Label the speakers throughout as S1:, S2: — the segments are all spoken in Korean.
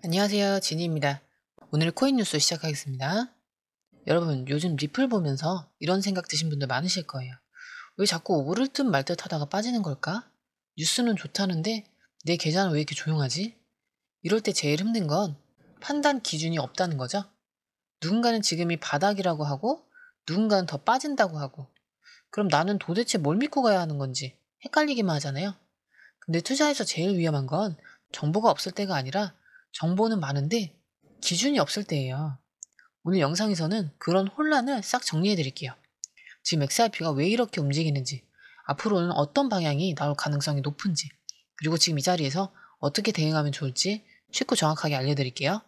S1: 안녕하세요. 지니입니다. 오늘 코인 뉴스 시작하겠습니다. 여러분, 요즘 리플 보면서 이런 생각 드신 분들 많으실 거예요. 왜 자꾸 오를 듯 말 듯 하다가 빠지는 걸까? 뉴스는 좋다는데 내 계좌는 왜 이렇게 조용하지? 이럴 때 제일 힘든 건 판단 기준이 없다는 거죠. 누군가는 지금이 바닥이라고 하고 누군가는 더 빠진다고 하고, 그럼 나는 도대체 뭘 믿고 가야 하는 건지 헷갈리기만 하잖아요. 근데 투자에서 제일 위험한 건 정보가 없을 때가 아니라 정보는 많은데 기준이 없을 때예요. 오늘 영상에서는 그런 혼란을 싹 정리해 드릴게요. 지금 XRP가 왜 이렇게 움직이는지, 앞으로는 어떤 방향이 나올 가능성이 높은지, 그리고 지금 이 자리에서 어떻게 대응하면 좋을지 쉽고 정확하게 알려드릴게요.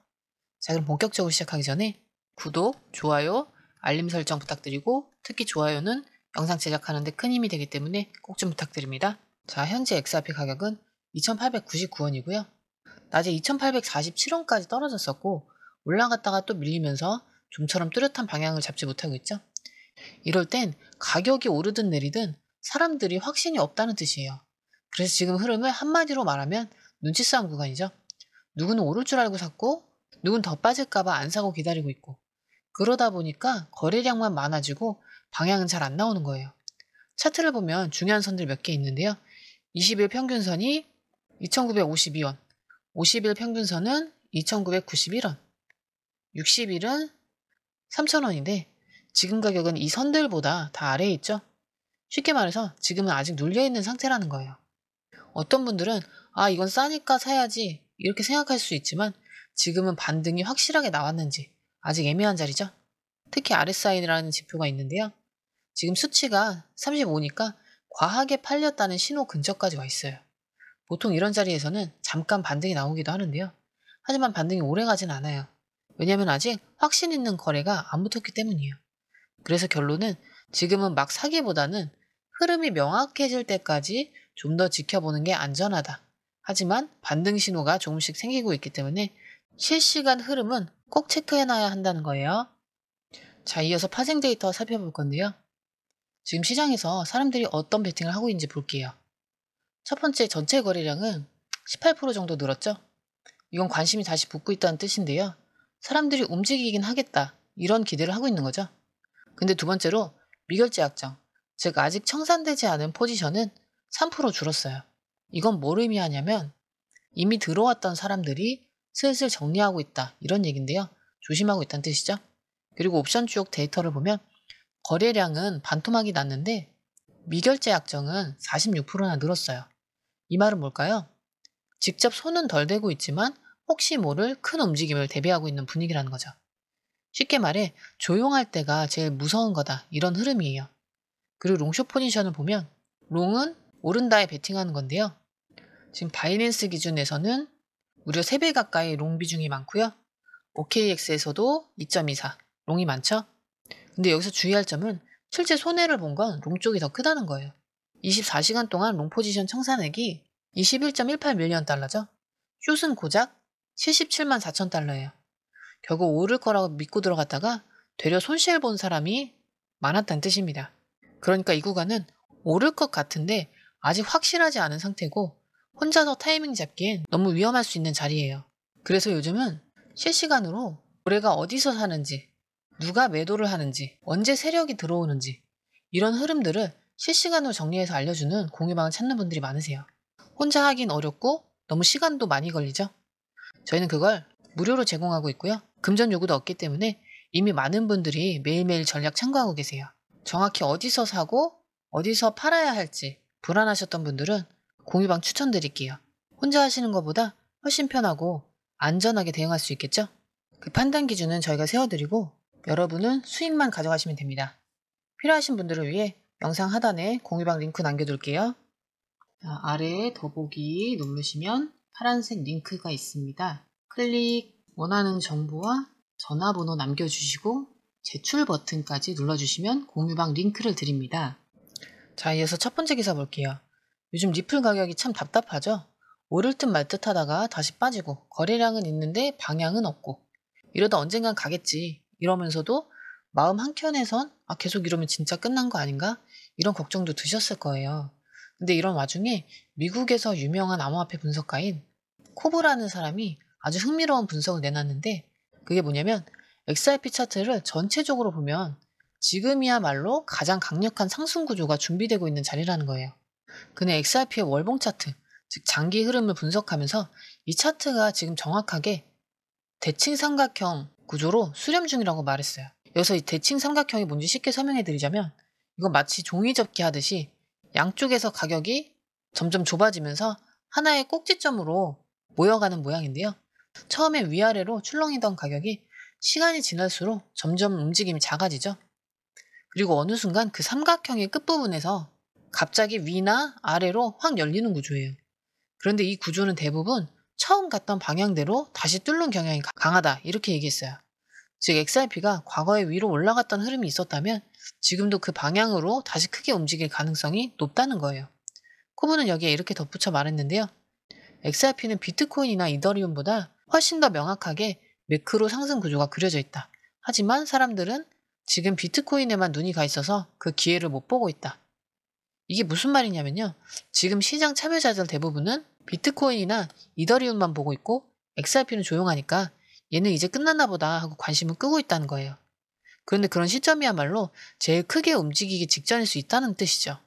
S1: 자, 그럼 본격적으로 시작하기 전에 구독, 좋아요, 알림 설정 부탁드리고, 특히 좋아요는 영상 제작하는 데 큰 힘이 되기 때문에 꼭 좀 부탁드립니다. 자, 현재 XRP 가격은 2,899원이고요. 낮에 2,847원까지 떨어졌었고 올라갔다가 또 밀리면서 좀처럼 뚜렷한 방향을 잡지 못하고 있죠. 이럴 땐 가격이 오르든 내리든 사람들이 확신이 없다는 뜻이에요. 그래서 지금 흐름을 한마디로 말하면 눈치 싸움 구간이죠. 누구는 오를 줄 알고 샀고 누군 더 빠질까봐 안 사고 기다리고 있고, 그러다 보니까 거래량만 많아지고 방향은 잘 안 나오는 거예요. 차트를 보면 중요한 선들 몇 개 있는데요. 20일 평균선이 2,952원, 50일 평균선은 2,991원, 60일은 3,000원인데 지금 가격은 이 선들보다 다 아래에 있죠. 쉽게 말해서 지금은 아직 눌려있는 상태라는 거예요. 어떤 분들은 이건 싸니까 사야지 이렇게 생각할 수 있지만 지금은 반등이 확실하게 나왔는지 아직 애매한 자리죠. 특히 RSI라는 지표가 있는데요. 지금 수치가 35니까 과하게 팔렸다는 신호 근처까지 와 있어요. 보통 이런 자리에서는 잠깐 반등이 나오기도 하는데요. 하지만 반등이 오래 가진 않아요. 왜냐하면 아직 확신 있는 거래가 안 붙었기 때문이에요. 그래서 결론은 지금은 막 사기보다는 흐름이 명확해질 때까지 좀 더 지켜보는 게 안전하다. 하지만 반등 신호가 조금씩 생기고 있기 때문에 실시간 흐름은 꼭 체크해놔야 한다는 거예요. 자, 이어서 파생 데이터 살펴볼 건데요. 지금 시장에서 사람들이 어떤 베팅을 하고 있는지 볼게요. 첫 번째, 전체 거래량은 18% 정도 늘었죠? 이건 관심이 다시 붙고 있다는 뜻인데요. 사람들이 움직이긴 하겠다, 이런 기대를 하고 있는 거죠. 근데 두 번째로, 미결제 약정, 즉 아직 청산되지 않은 포지션은 3% 줄었어요. 이건 뭘 의미하냐면 이미 들어왔던 사람들이 슬슬 정리하고 있다, 이런 얘기인데요. 조심하고 있다는 뜻이죠. 그리고 옵션 쪽 데이터를 보면 거래량은 반토막이 났는데 미결제 약정은 46%나 늘었어요. 이 말은 뭘까요? 직접 손은 덜 대고 있지만 혹시 모를 큰 움직임을 대비하고 있는 분위기라는 거죠. 쉽게 말해 조용할 때가 제일 무서운 거다, 이런 흐름이에요. 그리고 롱숏 포지션을 보면 롱은 오른다에 베팅하는 건데요. 지금 바이낸스 기준에서는 무려 3배 가까이 롱 비중이 많고요. OKX에서도 2.24, 롱이 많죠? 근데 여기서 주의할 점은 실제 손해를 본 건 롱 쪽이 더 크다는 거예요. 24시간 동안 롱 포지션 청산액이 21.18 밀리언 달러죠. 숏은 고작 77만 4천 달러예요. 결국 오를 거라고 믿고 들어갔다가 되려 손실 본 사람이 많았다는 뜻입니다. 그러니까 이 구간은 오를 것 같은데 아직 확실하지 않은 상태고 혼자서 타이밍 잡기엔 너무 위험할 수 있는 자리예요. 그래서 요즘은 실시간으로 거래가 어디서 사는지, 누가 매도를 하는지, 언제 세력이 들어오는지, 이런 흐름들을 실시간으로 정리해서 알려주는 공유방을 찾는 분들이 많으세요. 혼자 하긴 어렵고 너무 시간도 많이 걸리죠. 저희는 그걸 무료로 제공하고 있고요. 금전 요구도 없기 때문에 이미 많은 분들이 매일매일 전략 참고하고 계세요. 정확히 어디서 사고 어디서 팔아야 할지 불안하셨던 분들은 공유방 추천드릴게요. 혼자 하시는 것보다 훨씬 편하고 안전하게 대응할 수 있겠죠? 그 판단 기준은 저희가 세워드리고 여러분은 수익만 가져가시면 됩니다. 필요하신 분들을 위해 영상 하단에 공유방 링크 남겨둘게요. 자, 아래에 더보기 누르시면 파란색 링크가 있습니다. 원하는 정보와 전화번호 남겨주시고 제출 버튼까지 눌러주시면 공유방 링크를 드립니다. 자, 이어서 첫 번째 기사 볼게요. 요즘 리플 가격이 참 답답하죠? 오를 듯 말 듯 하다가 다시 빠지고 거래량은 있는데 방향은 없고 이러다 언젠간 가겠지 이러면서도 마음 한켠에선 계속 이러면 진짜 끝난 거 아닌가? 이런 걱정도 드셨을 거예요. 근데 이런 와중에 미국에서 유명한 암호화폐 분석가인 코브라는 사람이 아주 흥미로운 분석을 내놨는데 그게 뭐냐면 XRP 차트를 전체적으로 보면 지금이야말로 가장 강력한 상승 구조가 준비되고 있는 자리라는 거예요. 그는 XRP의 월봉 차트, 즉 장기 흐름을 분석하면서 이 차트가 지금 정확하게 대칭 삼각형 구조로 수렴 중이라고 말했어요. 여기서 이 대칭 삼각형이 뭔지 쉽게 설명해 드리자면 이건 마치 종이접기 하듯이 양쪽에서 가격이 점점 좁아지면서 하나의 꼭지점으로 모여가는 모양인데요. 처음에 위아래로 출렁이던 가격이 시간이 지날수록 점점 움직임이 작아지죠. 그리고 어느 순간 그 삼각형의 끝부분에서 갑자기 위나 아래로 확 열리는 구조예요. 그런데 이 구조는 대부분 처음 갔던 방향대로 다시 뚫는 경향이 강하다 이렇게 얘기했어요. 즉 XRP가 과거에 위로 올라갔던 흐름이 있었다면 지금도 그 방향으로 다시 크게 움직일 가능성이 높다는 거예요. 코브는 여기에 이렇게 덧붙여 말했는데요. XRP는 비트코인이나 이더리움보다 훨씬 더 명확하게 매크로 상승 구조가 그려져 있다. 하지만 사람들은 지금 비트코인에만 눈이 가 있어서 그 기회를 못 보고 있다. 이게 무슨 말이냐면요. 지금 시장 참여자들 대부분은 비트코인이나 이더리움만 보고 있고 XRP는 조용하니까 얘는 이제 끝났나 보다 하고 관심을 끄고 있다는 거예요. 그런데 그런 시점이야말로 제일 크게 움직이기 직전일 수 있다는 뜻이죠.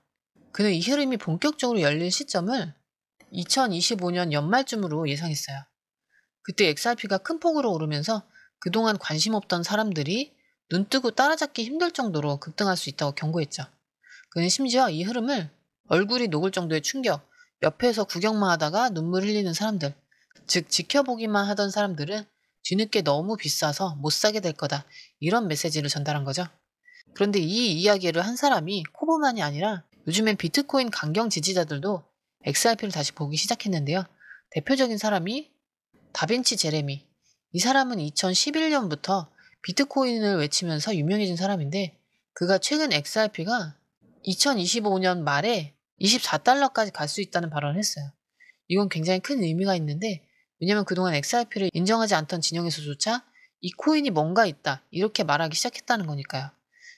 S1: 그는 이 흐름이 본격적으로 열릴 시점을 2025년 연말쯤으로 예상했어요. 그때 XRP가 큰 폭으로 오르면서 그동안 관심 없던 사람들이 눈뜨고 따라잡기 힘들 정도로 급등할 수 있다고 경고했죠. 그는 심지어 이 흐름을 얼굴이 녹을 정도의 충격, 옆에서 구경만 하다가 눈물 흘리는 사람들, 즉 지켜보기만 하던 사람들은 뒤늦게 너무 비싸서 못 사게 될 거다. 이런 메시지를 전달한 거죠. 그런데 이 이야기를 한 사람이 코보만이 아니라 요즘엔 비트코인 강경 지지자들도 XRP를 다시 보기 시작했는데요. 대표적인 사람이 다빈치 제레미. 이 사람은 2011년부터 비트코인을 외치면서 유명해진 사람인데 그가 최근 XRP가 2025년 말에 24달러까지 갈 수 있다는 발언을 했어요. 이건 굉장히 큰 의미가 있는데 왜냐면 그동안 XRP를 인정하지 않던 진영에서조차 이 코인이 뭔가 있다 이렇게 말하기 시작했다는 거니까요.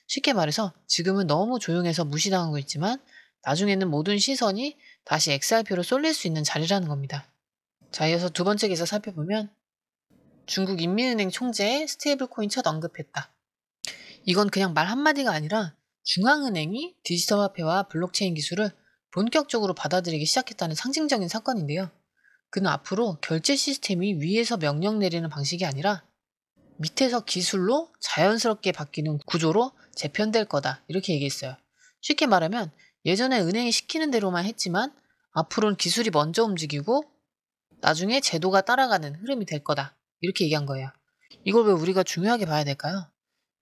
S1: 쉽게 말해서 지금은 너무 조용해서 무시당하고 있지만 나중에는 모든 시선이 다시 XRP로 쏠릴 수 있는 자리라는 겁니다. 자, 이어서 두 번째 기사 살펴보면 중국 인민은행 총재의 스테이블 코인 첫 언급했다. 이건 그냥 말 한마디가 아니라 중앙은행이 디지털 화폐와 블록체인 기술을 본격적으로 받아들이기 시작했다는 상징적인 사건인데요. 그는 앞으로 결제 시스템이 위에서 명령 내리는 방식이 아니라 밑에서 기술로 자연스럽게 바뀌는 구조로 재편될 거다. 이렇게 얘기했어요. 쉽게 말하면 예전에 은행이 시키는 대로만 했지만 앞으로는 기술이 먼저 움직이고 나중에 제도가 따라가는 흐름이 될 거다. 이렇게 얘기한 거예요. 이걸 왜 우리가 중요하게 봐야 될까요?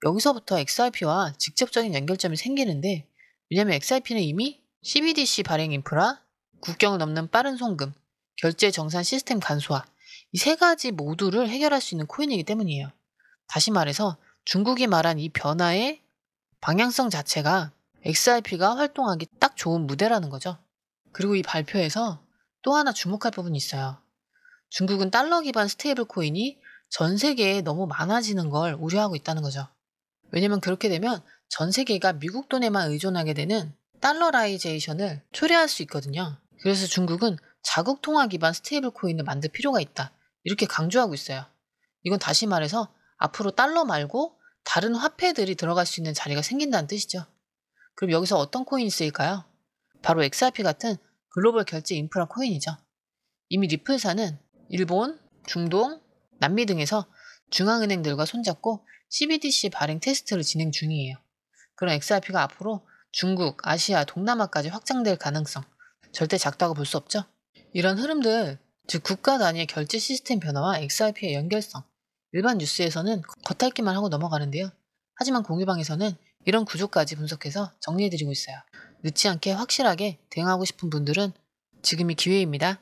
S1: 여기서부터 XRP와 직접적인 연결점이 생기는데 왜냐면 XRP는 이미 CBDC 발행 인프라, 국경을 넘는 빠른 송금, 결제 정산 시스템 간소화 이 세 가지 모두를 해결할 수 있는 코인이기 때문이에요. 다시 말해서 중국이 말한 이 변화의 방향성 자체가 XRP가 활동하기 딱 좋은 무대라는 거죠. 그리고 이 발표에서 또 하나 주목할 부분이 있어요. 중국은 달러 기반 스테이블 코인이 전 세계에 너무 많아지는 걸 우려하고 있다는 거죠. 왜냐면 그렇게 되면 전 세계가 미국 돈에만 의존하게 되는 달러라이제이션을 초래할 수 있거든요. 그래서 중국은 자국 통화 기반 스테이블 코인을 만들 필요가 있다. 이렇게 강조하고 있어요. 이건 다시 말해서 앞으로 달러 말고 다른 화폐들이 들어갈 수 있는 자리가 생긴다는 뜻이죠. 그럼 여기서 어떤 코인이 쓰일까요? 바로 XRP 같은 글로벌 결제 인프라 코인이죠. 이미 리플사는 일본, 중동, 남미 등에서 중앙은행들과 손잡고 CBDC 발행 테스트를 진행 중이에요. 그런 XRP가 앞으로 중국, 아시아, 동남아까지 확장될 가능성 절대 작다고 볼 수 없죠. 이런 흐름들, 즉 국가 단위의 결제 시스템 변화와 XRP의 연결성, 일반 뉴스에서는 겉핥기만 하고 넘어가는데요. 하지만 공유방에서는 이런 구조까지 분석해서 정리해드리고 있어요. 늦지 않게 확실하게 대응하고 싶은 분들은 지금이 기회입니다.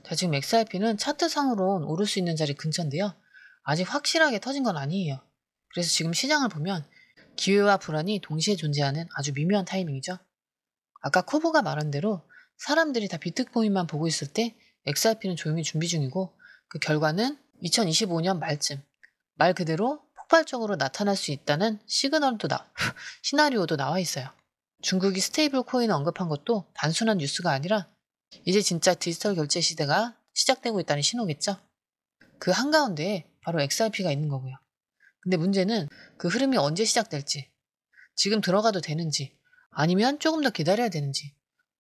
S1: 자, 지금 XRP는 차트상으로는 오를 수 있는 자리 근처인데요. 아직 확실하게 터진 건 아니에요. 그래서 지금 시장을 보면 기회와 불안이 동시에 존재하는 아주 미묘한 타이밍이죠. 아까 코브가 말한 대로 사람들이 다 비트코인만 보고 있을 때 XRP는 조용히 준비 중이고 그 결과는 2025년 말쯤 말 그대로 폭발적으로 나타날 수 있다는 시나리오도 나와 있어요. 중국이 스테이블 코인을 언급한 것도 단순한 뉴스가 아니라 이제 진짜 디지털 결제 시대가 시작되고 있다는 신호겠죠. 그 한가운데에 바로 XRP가 있는 거고요. 근데 문제는 그 흐름이 언제 시작될지, 지금 들어가도 되는지, 아니면 조금 더 기다려야 되는지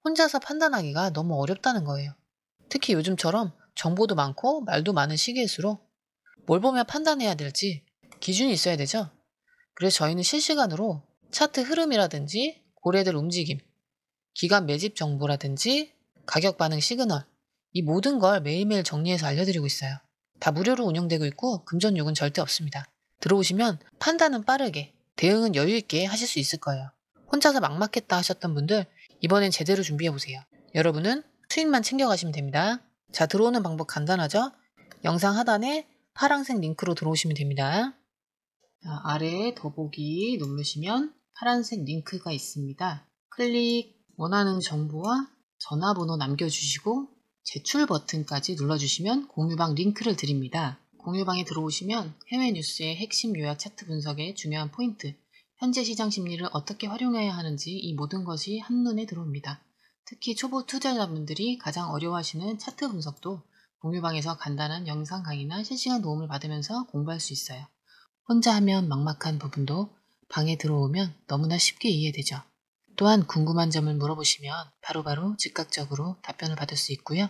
S1: 혼자서 판단하기가 너무 어렵다는 거예요. 특히 요즘처럼 정보도 많고 말도 많은 시기일수록 뭘 보면 판단해야 될지 기준이 있어야 되죠. 그래서 저희는 실시간으로 차트 흐름이라든지 고래들 움직임, 기간 매집 정보라든지 가격 반응 시그널, 이 모든 걸 매일매일 정리해서 알려드리고 있어요. 다 무료로 운영되고 있고 금전 요금은 절대 없습니다. 들어오시면 판단은 빠르게, 대응은 여유 있게 하실 수 있을 거예요. 혼자서 막막했다 하셨던 분들 이번엔 제대로 준비해보세요. 여러분은 수익만 챙겨가시면 됩니다. 자, 들어오는 방법 간단하죠? 영상 하단에 파란색 링크로 들어오시면 됩니다. 자, 아래에 더보기 누르시면 파란색 링크가 있습니다. 클릭, 원하는 정보와 전화번호 남겨주시고 제출 버튼까지 눌러주시면 공유방 링크를 드립니다. 공유방에 들어오시면 해외 뉴스의 핵심 요약 차트 분석의 중요한 포인트, 현재 시장 심리를 어떻게 활용해야 하는지 이 모든 것이 한눈에 들어옵니다. 특히 초보 투자자분들이 가장 어려워하시는 차트 분석도 공유방에서 간단한 영상 강의나 실시간 도움을 받으면서 공부할 수 있어요. 혼자 하면 막막한 부분도 방에 들어오면 너무나 쉽게 이해되죠. 또한 궁금한 점을 물어보시면 바로바로 즉각적으로 답변을 받을 수 있고요.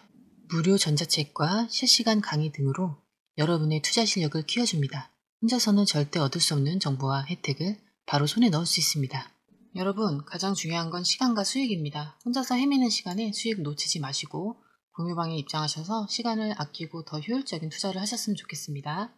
S1: 무료 전자책과 실시간 강의 등으로 여러분의 투자 실력을 키워줍니다. 혼자서는 절대 얻을 수 없는 정보와 혜택을 바로 손에 넣을 수 있습니다. 여러분, 가장 중요한 건 시간과 수익입니다. 혼자서 헤매는 시간에 수익 놓치지 마시고 공유방에 입장하셔서 시간을 아끼고 더 효율적인 투자를 하셨으면 좋겠습니다.